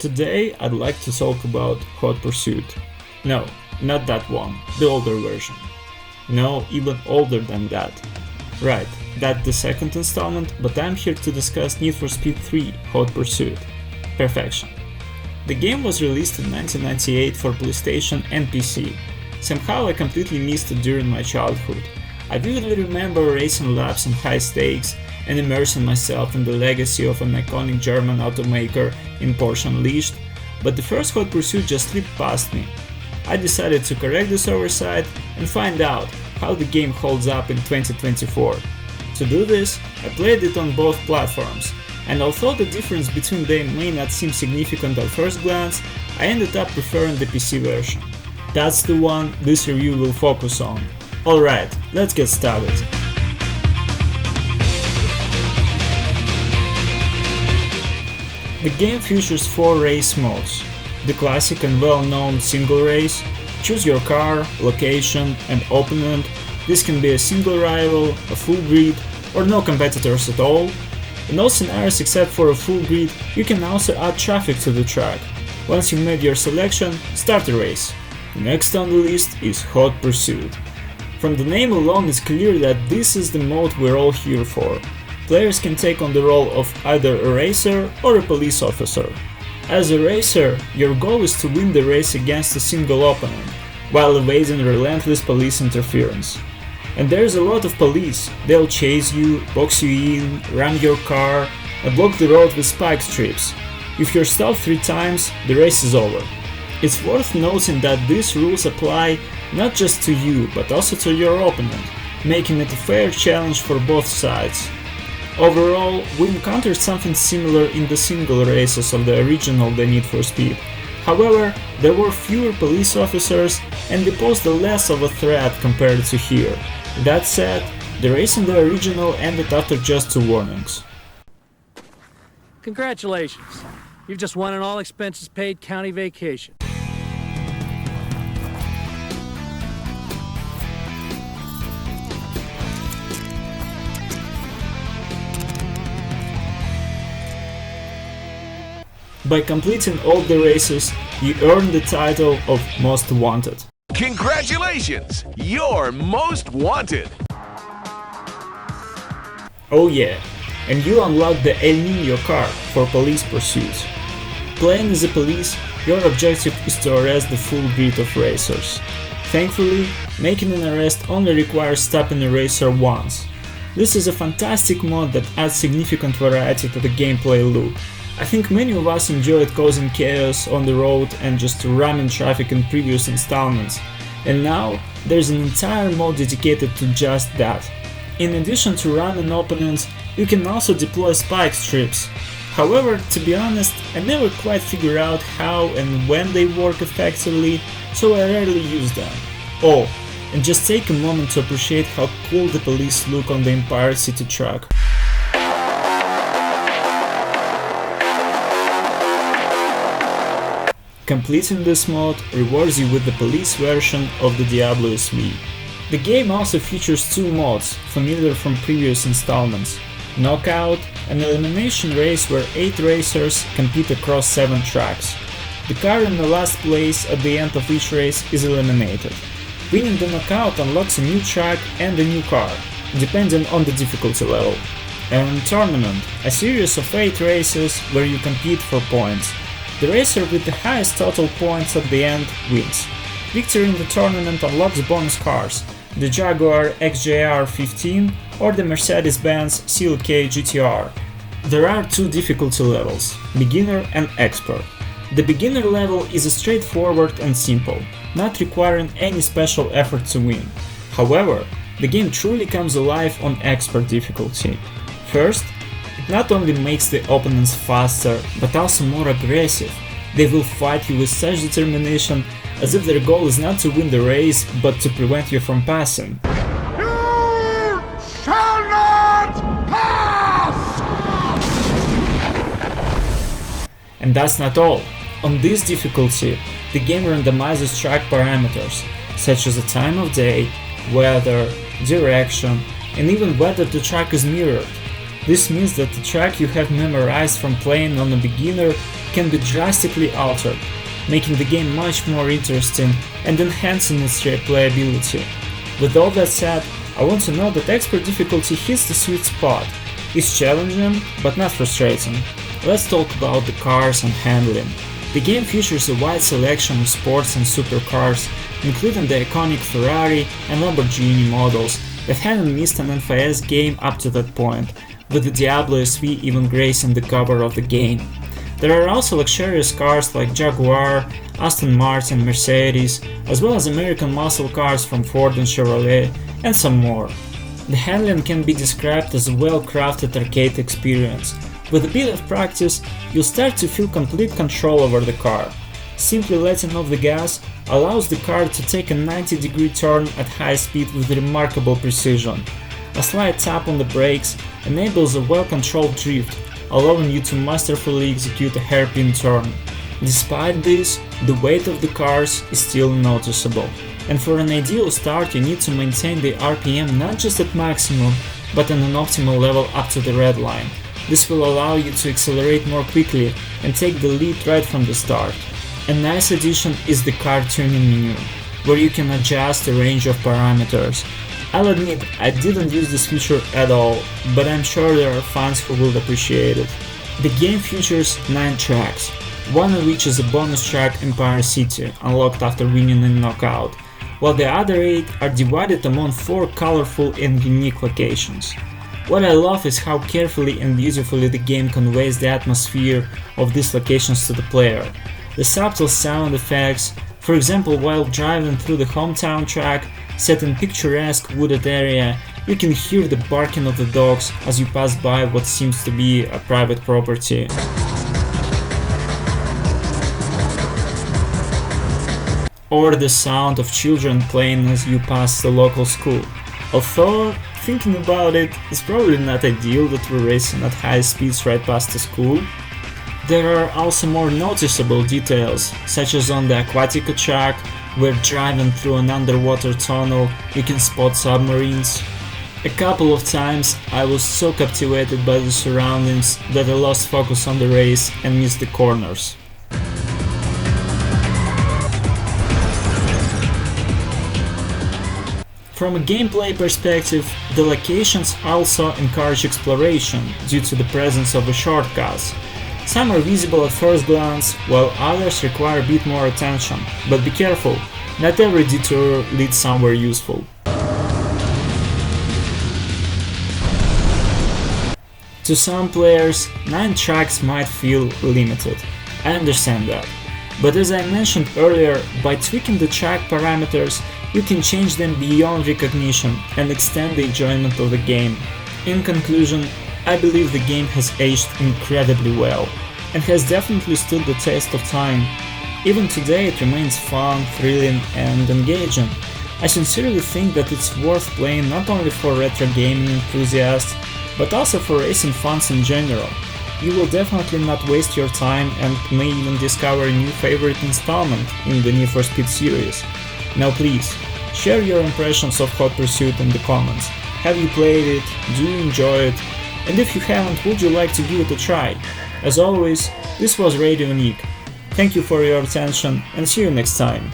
Today I'd like to talk about Hot Pursuit. No, not that one, the older version. No, even older than that. Right, that's the second installment, but I'm here to discuss Need for Speed 3 Hot Pursuit. Perfection. The game was released in 1998 for PlayStation and PC. Somehow I completely missed it during my childhood. I vividly remember racing laps in high stakes and immersing myself in the legacy of an iconic German automaker in Porsche Unleashed, but the first Hot Pursuit just slipped past me. I decided to correct this oversight and find out how the game holds up in 2024. To do this, I played it on both platforms, and although the difference between them may not seem significant at first glance, I ended up preferring the PC version. That's the one this review will focus on. Alright, let's get started. The game features 4 race modes. The classic and well-known single race, choose your car, location and opponent. This can be a single rival, a full grid, or no competitors at all. In all scenarios except for a full grid, you can also add traffic to the track. Once you've made your selection, start the race. Next on the list is Hot Pursuit. From the name alone it's clear that this is the mode we're all here for. Players can take on the role of either a racer or a police officer. As a racer, your goal is to win the race against a single opponent, while evading relentless police interference. And there's a lot of police. They'll chase you, box you in, ram your car, and block the road with spike strips. If you're stopped 3 times, the race is over. It's worth noting that these rules apply not just to you, but also to your opponent, making it a fair challenge for both sides. Overall, we encountered something similar in the single races of the original The Need for Speed. However, there were fewer police officers and they posed less of a threat compared to here. That said, the race in the original ended after just 2 warnings. Congratulations! You've just won an all-expenses-paid county vacation. By completing all the races, you earn the title of Most Wanted. Congratulations! You're Most Wanted! Oh yeah, and you unlock the El Niño car for police pursuits. Playing as a police, your objective is to arrest the full grid of racers. Thankfully, making an arrest only requires stopping a racer once. This is a fantastic mod that adds significant variety to the gameplay loop. I think many of us enjoyed causing chaos on the road and just ramming traffic in previous installments, and now there's an entire mode dedicated to just that. In addition to ramming opponents, you can also deploy spike strips. However, to be honest, I never quite figured out how and when they work effectively, so I rarely use them. Oh, and just take a moment to appreciate how cool the police look on the Empire City track. Completing this mode rewards you with the police version of the Diablo SV. The game also features 2 modes, familiar from previous installments: Knockout, an elimination race where 8 racers compete across 7 tracks. The car in the last place at the end of each race is eliminated. Winning the Knockout unlocks a new track and a new car, depending on the difficulty level. And Tournament, a series of 8 races where you compete for points. The racer with the highest total points at the end wins. Victory in the tournament unlocks bonus cars, the Jaguar XJR15 or the Mercedes-Benz CLK GTR. There are 2 difficulty levels, beginner and expert. The beginner level is straightforward and simple, not requiring any special effort to win. However, the game truly comes alive on expert difficulty. First, it not only makes the opponents faster, but also more aggressive. They will fight you with such determination, as if their goal is not to win the race, but to prevent you from passing. You shall not pass! And that's not all. On this difficulty, the game randomizes track parameters, such as the time of day, weather, direction, and even whether the track is mirrored. This means that the track you have memorized from playing on a beginner can be drastically altered, making the game much more interesting and enhancing its replayability. With all that said, I want to note that expert difficulty hits the sweet spot. It's challenging, but not frustrating. Let's talk about the cars and handling. The game features a wide selection of sports and supercars, including the iconic Ferrari and Lamborghini models that hadn't missed an NFS game up to that point, with the Diablo SV even gracing the cover of the game. There are also luxurious cars like Jaguar, Aston Martin, Mercedes, as well as American muscle cars from Ford and Chevrolet, and some more. The handling can be described as a well-crafted arcade experience. With a bit of practice, you'll start to feel complete control over the car. Simply letting off the gas allows the car to take a 90-degree turn at high speed with remarkable precision. A slight tap on the brakes enables a well-controlled drift, allowing you to masterfully execute a hairpin turn. Despite this, the weight of the cars is still noticeable, and for an ideal start you need to maintain the RPM not just at maximum, but on an optimal level up to the red line. This will allow you to accelerate more quickly and take the lead right from the start. A nice addition is the car tuning menu, where you can adjust a range of parameters. I'll admit, I didn't use this feature at all, but I'm sure there are fans who will appreciate it. The game features 9 tracks, one of which is a bonus track Empire City, unlocked after winning in Knockout, while the other 8 are divided among 4 colorful and unique locations. What I love is how carefully and beautifully the game conveys the atmosphere of these locations to the player. The subtle sound effects, for example while driving through the hometown track set in picturesque wooded area, you can hear the barking of the dogs as you pass by what seems to be a private property. Or the sound of children playing as you pass the local school. Although, thinking about it, it's probably not ideal that we're racing at high speeds right past the school. There are also more noticeable details, such as on the Aquatica track, where driving through an underwater tunnel you can spot submarines. A couple of times I was so captivated by the surroundings that I lost focus on the race and missed the corners. From a gameplay perspective, the locations also encourage exploration due to the presence of shortcuts. Some are visible at first glance, while others require a bit more attention, but be careful, not every detour leads somewhere useful. To some players, 9 tracks might feel limited. I understand that. But as I mentioned earlier, by tweaking the track parameters, you can change them beyond recognition and extend the enjoyment of the game. In conclusion, I believe the game has aged incredibly well, and has definitely stood the test of time. Even today it remains fun, thrilling and engaging. I sincerely think that it's worth playing not only for retro gaming enthusiasts, but also for racing fans in general. You will definitely not waste your time and may even discover a new favorite installment in the Need for Speed series. Now please, share your impressions of Hot Pursuit in the comments. Have you played it? Do you enjoy it? And if you haven't, would you like to give it a try? As always, this was Radio Nick. Thank you for your attention and see you next time.